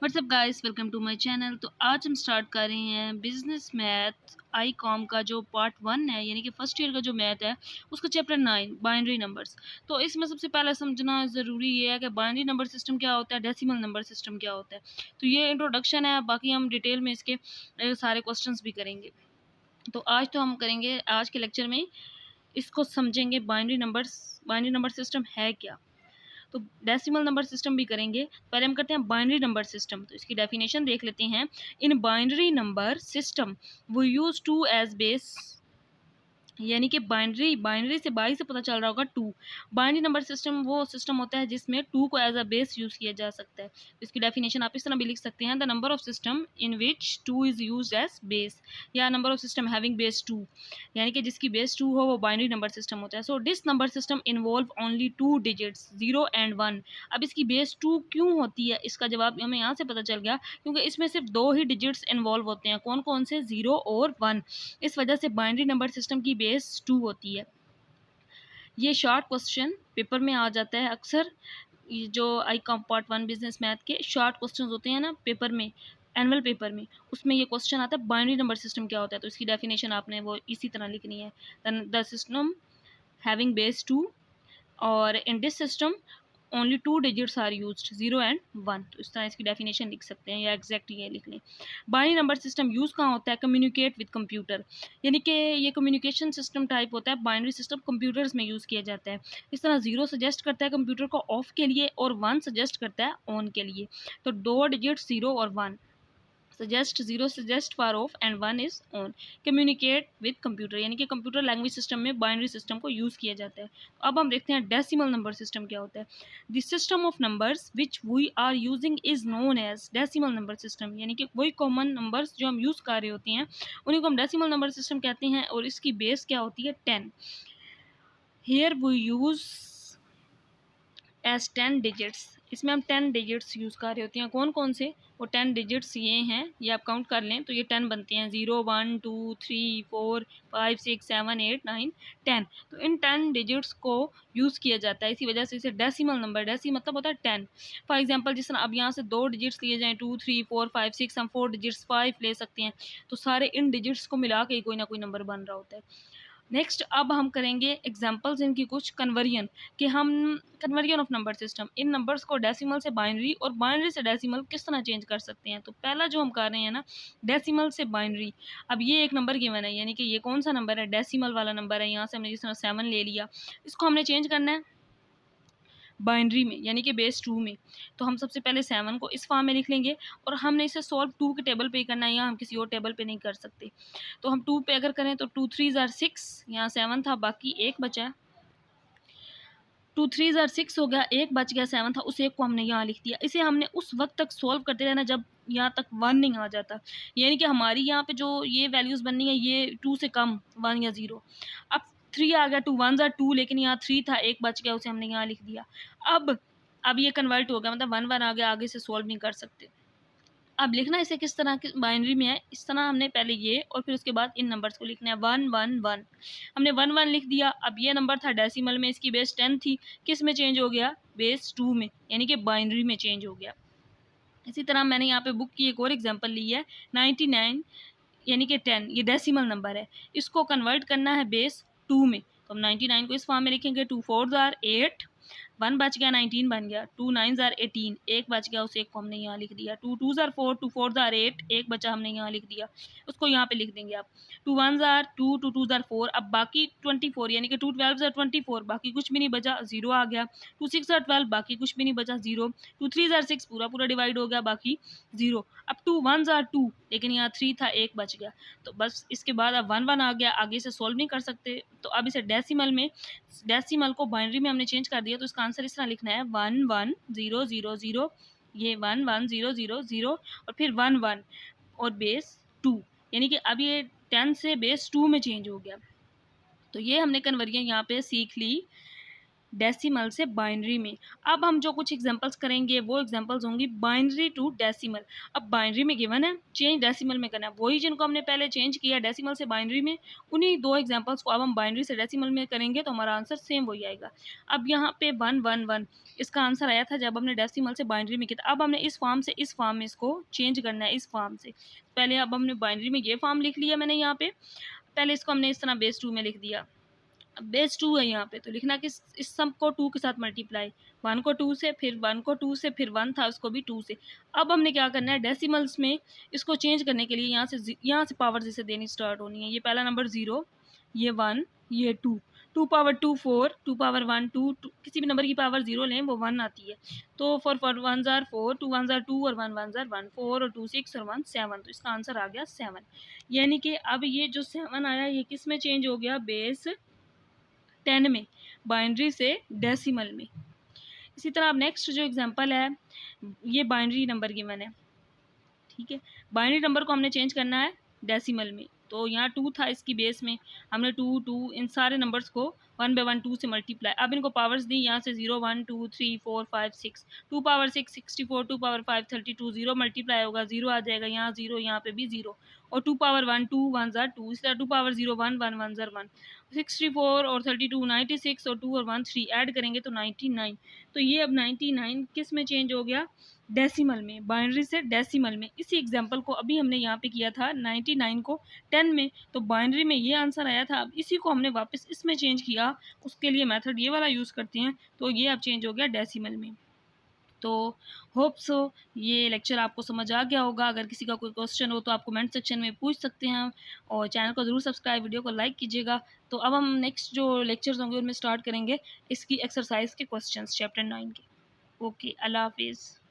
WhatsApp guys, welcome to my channel. तो आज हम स्टार्ट कर रहे हैं बिजनेस मैथ आई कॉम का जो पार्ट 1 है, यानी कि फर्स्ट ईयर का जो मैथ है उसका चैप्टर 9 बाइनरी नंबर्स। तो इसमें सबसे पहले समझना ज़रूरी ये है कि बाइनरी नंबर सिस्टम क्या होता है, डेसिमल नंबर सिस्टम क्या होता है। तो ये इंट्रोडक्शन है, बाकी हम डिटेल में इसके सारे क्वेश्चंस भी करेंगे। तो आज तो हम करेंगे, आज के लेक्चर में इसको समझेंगे बाइनरी नंबर सिस्टम है क्या। तो डेसिमल नंबर सिस्टम भी करेंगे। पहले हम करते हैं बाइनरी नंबर सिस्टम। तो इसकी डेफिनेशन देख लेते हैं। In binary number system we use two as base, यानी कि बाइनरी से बाई से पता चल रहा होगा टू। बाइनरी नंबर सिस्टम वो सिस्टम होता है जिसमें टू को एज अ बेस यूज़ किया जा सकता है। इसकी डेफिनेशन आप इस तरह भी लिख सकते हैं, the number of system in which two is use as base, या number of system having base two, यानी कि जिसकी बेस टू हो वो बाइनरी नंबर सिस्टम होता है। So this number system involve only two digits 0 and 1। अब इसकी बेस टू क्यों होती है, इसका जवाब हमें यहाँ से पता चल गया, क्योंकि इसमें सिर्फ दो ही डिजिट्स इन्वॉल्व होते हैं। कौन कौन से? 0 और 1। इस वजह से बाइनरी नंबर सिस्टम की बेस 2 होती है। ये शॉर्ट क्वेश्चन पेपर में आ जाता है अक्सर। ये जो I com part 1 business math के शॉर्ट क्वेश्चन होते हैं ना पेपर में, एनुअल पेपर में, उसमें ये क्वेश्चन आता है बाइनरी नंबर सिस्टम क्या होता है। तो इसकी डेफिनेशन आपने वो इसी तरह लिखनी है, द सिस्टम हैविंग बेस 2, और in this system only two digits are used 0 and 1। तो इस तरह इसकी डेफिनेशन लिख सकते हैं, या एग्जैक्ट ये लिख लें। बाइनरी नंबर सिस्टम यूज़ कहाँ होता है? कम्युनिकेट विद कंप्यूटर, यानी कि ये कम्युनिकेशन सिस्टम टाइप होता है। बाइनरी सिस्टम कंप्यूटर्स में यूज़ किया जाता है। इस तरह 0 सजेस्ट करता है कंप्यूटर को ऑफ के लिए, और 1 सजेस्ट करता है ऑन के लिए। तो दो डिजिट्स 0 और 1, suggest 0 suggest for of and 1 is on. Communicate with computer, यानी कि कंप्यूटर लैंग्वेज सिस्टम में बाइनरी सिस्टम को यूज़ किया जाता है। अब हम देखते हैं डेसिमल नंबर सिस्टम क्या होता है। The system of numbers which we are using is known as decimal number system, यानी कि वही कॉमन नंबर्स जो हम यूज़ कर रहे होते हैं उन्हीं को हम डेसिमल नंबर सिस्टम कहते हैं। और इसकी बेस क्या होती है? 10। Here we use as 10 digits. इसमें हम 10 डिजिट्स यूज़ कर रहे होते हैं। कौन कौन से? वो 10 डिजिट्स ये हैं, ये आप काउंट कर लें तो ये 10 बनते हैं। 0 1 2 3 4 5 6 7 8 9 10। तो इन 10 डिजिट्स को यूज़ किया जाता है, इसी वजह से इसे डेसिमल नंबर, डेसी मतलब होता है 10। फॉर एग्जांपल, जिस तरह अब यहाँ से दो डिजिट्स लिए जाएँ 2 3 4 5 6, हम 4 डिजिट्स 5 ले सकते हैं। तो सारे इन डिजिट्स को मिला के कोई ना कोई नंबर बन रहा होता है। नेक्स्ट अब हम करेंगे एग्जांपल्स इनकी कुछ कन्वर्जन, कि हम conversion of number system, in numbers को डेसिमल से बाइनरी और बाइनरी से डेसिमल किस तरह चेंज कर सकते हैं। तो पहला जो हम कर रहे हैं ना, डेसिमल से बाइनरी। अब ये एक नंबर गिवन है, यानी कि ये कौन सा नंबर है? डेसिमल वाला नंबर है। यहाँ से हमने जिस तरह 7 ले लिया, इसको हमने चेंज करना है बाइनरी में, यानी कि बेस 2 में। तो हम सबसे पहले 7 को इस फॉर्म में लिख लेंगे, और हमने इसे सॉल्व 2 के टेबल पे ही करना है, या हम किसी और टेबल पे नहीं कर सकते। तो हम 2 पे अगर करें तो 2 3 आर 6, यहाँ 7 था, बाकी एक बचा है। 2 3 आर 6 हो गया, एक बच गया 7 था, उस एक को हमने यहाँ लिख दिया। इसे हमने उस वक्त तक सॉल्व करते रहना जब यहाँ तक 1 नहीं आ जाता, यानी कि हमारी यहाँ पे जो ये वैल्यूज़ बननी है ये 2 से कम, 1 या 0। अब 3 आ गया, 2 1 आर 2, लेकिन यहाँ 3 था, एक बच गया, उसे हमने यहाँ लिख दिया। अब ये कन्वर्ट हो गया, मतलब 1 1 आ गया, आगे से सॉल्व नहीं कर सकते। अब लिखना इसे किस तरह की बाइनरी में है, इस तरह हमने पहले ये और फिर उसके बाद इन नंबर्स को लिखना है 1 1 1। हमने 1 1 लिख दिया। अब ये नंबर था डेसिमल में, इसकी बेस 10 थी, किस में चेंज हो गया? बेस 2 में, यानी कि बाइनरी में चेंज हो गया। इसी तरह मैंने यहाँ पे बुक की एक और एग्जांपल ली है 99, यानी कि 10, ये डेसिमल नंबर है, इसको कन्वर्ट करना है बेस 2 में। तो हम 99 को इस फॉर्म में लिखेंगे, 2 4 आर 8, 1 बच गया, 19 बन गया, 2 9 आर 18, एक बच गया, उस एक को हमने यहाँ लिख दिया। 2 2 आर 4, 2 4 आर 8, एक बचा, हमने यहाँ लिख दिया, उसको यहाँ पे लिख देंगे आप। 2 1 आर 2, 2 2 आर 4, अब बाकी 24, यानी कि 2 12 आर 24, बाकी कुछ भी नहीं बचा, 0 आ गया। 2 6 आर 12, बाकी कुछ भी नहीं बचा, 0। 2 3 आर 6, पूरा पूरा डिवाइड हो गया, बाकी 0। अब 2 1 आर 2, लेकिन यहाँ 3 था, एक बच गया। तो बस इसके बाद अब 1 1 आ गया, आगे से सॉल्व नहीं कर सकते। तो अब इसे डेसिमल को बाइनरी में हमने चेंज कर दिया। तो इसका आंसर इस तरह लिखना है 1 1 0 0 0, ये 1 1 0 0 0, और फिर 1 1 और बेस 2, यानी कि अब ये 10 से बेस 2 में चेंज हो गया। तो ये हमने कन्वर्जन यहाँ पे सीख ली डेसिमल से बाइनरी में। अब हम जो कुछ एग्जांपल्स करेंगे वो एग्जांपल्स होंगी बाइनरी टू डेसिमल। अब बाइनरी में गिवन है, चेंज डेसिमल में करना है, वही जिनको हमने पहले चेंज किया डेसिमल से बाइनरी में, उन्हीं दो एग्जांपल्स को अब हम बाइनरी से डेसिमल में करेंगे तो हमारा आंसर सेम वही आएगा। अब यहाँ पे 111 इसका आंसर आया था जब हमने डेसिमल से बाइनरी में किया था। अब हमने इस फॉर्म से इस फॉर्म में इसको चेंज करना है, इस फॉर्म से पहले। अब हमने बाइनरी में ये फॉर्म लिख लिया मैंने यहाँ पे, पहले इसको हमने इस तरह बेस 2 में लिख दिया। अब बेस 2 है यहाँ पे, तो लिखना कि इस सम को 2 के साथ मल्टीप्लाई, 1 को 2 से, फिर 1 को 2 से, फिर 1 था उसको भी 2 से। अब हमने क्या करना है, डेसिमल्स में इसको चेंज करने के लिए यहाँ से पावर जैसे देनी स्टार्ट होनी है। ये पहला नंबर 0, ये 1, ये 2, 2 पावर 2 4, 2 पावर 1 2, किसी भी नंबर की पावर 0 लें वो 1 आती है। तो 4 1 जार 4, 2 1 जार 2 और 1 1 जार 1, 4 और 2 6 और 1 7, तो इसका आंसर आ गया 7। यानी कि अब ये जो 7 आया ये किस में चेंज हो गया, बेस 10 में, बाइनरी से डेसिमल में। इसी तरह अब नेक्स्ट जो एग्जांपल है ये बाइनरी नंबर गिवन है, ठीक है। बाइनरी नंबर को हमने चेंज करना है डेसिमल में, तो यहाँ 2 था इसकी बेस में, हमने 2 2 इन सारे नंबर्स को 1 बाय 1 2 से मल्टीप्लाई। अब इनको पावर्स दी यहाँ से 0 1 2 3 4 5 6, 2 पावर 6 64, 2 पावर 5 32, 0 मल्टीप्लाई होगा 0 आ जाएगा, यहाँ 0 यहाँ पे भी 0, और 2 पावर 1 2 1 जार 2, इस तरह 2 पावर 0 1 1 1 जार 1, 64 और 32 96 और 2 और 1 3 ऐड करेंगे तो 99। तो ये अब 99 किस में चेंज हो गया, डेसिमल में, बाइनरी से डेसिमल में। इसी एग्जांपल को अभी हमने यहाँ पे किया था 99 को 10 में, तो बाइनरी में ये आंसर आया था। अब इसी को हमने वापस इसमें चेंज किया, उसके लिए मेथड ये वाला यूज़ करते हैं, तो ये अब चेंज हो गया डेसिमल में। तो होप सो ये लेक्चर आपको समझ आ गया होगा। अगर किसी का कोई क्वेश्चन हो तो आप कमेंट सेक्शन में पूछ सकते हैं, और चैनल को ज़रूर सब्सक्राइब, वीडियो को लाइक कीजिएगा। तो अब हम नेक्स्ट जो लेक्चर्स होंगे उनमें स्टार्ट करेंगे इसकी एक्सरसाइज के क्वेश्चंस चैप्टर 9 के। ओके, अल्लाह हाफिज़।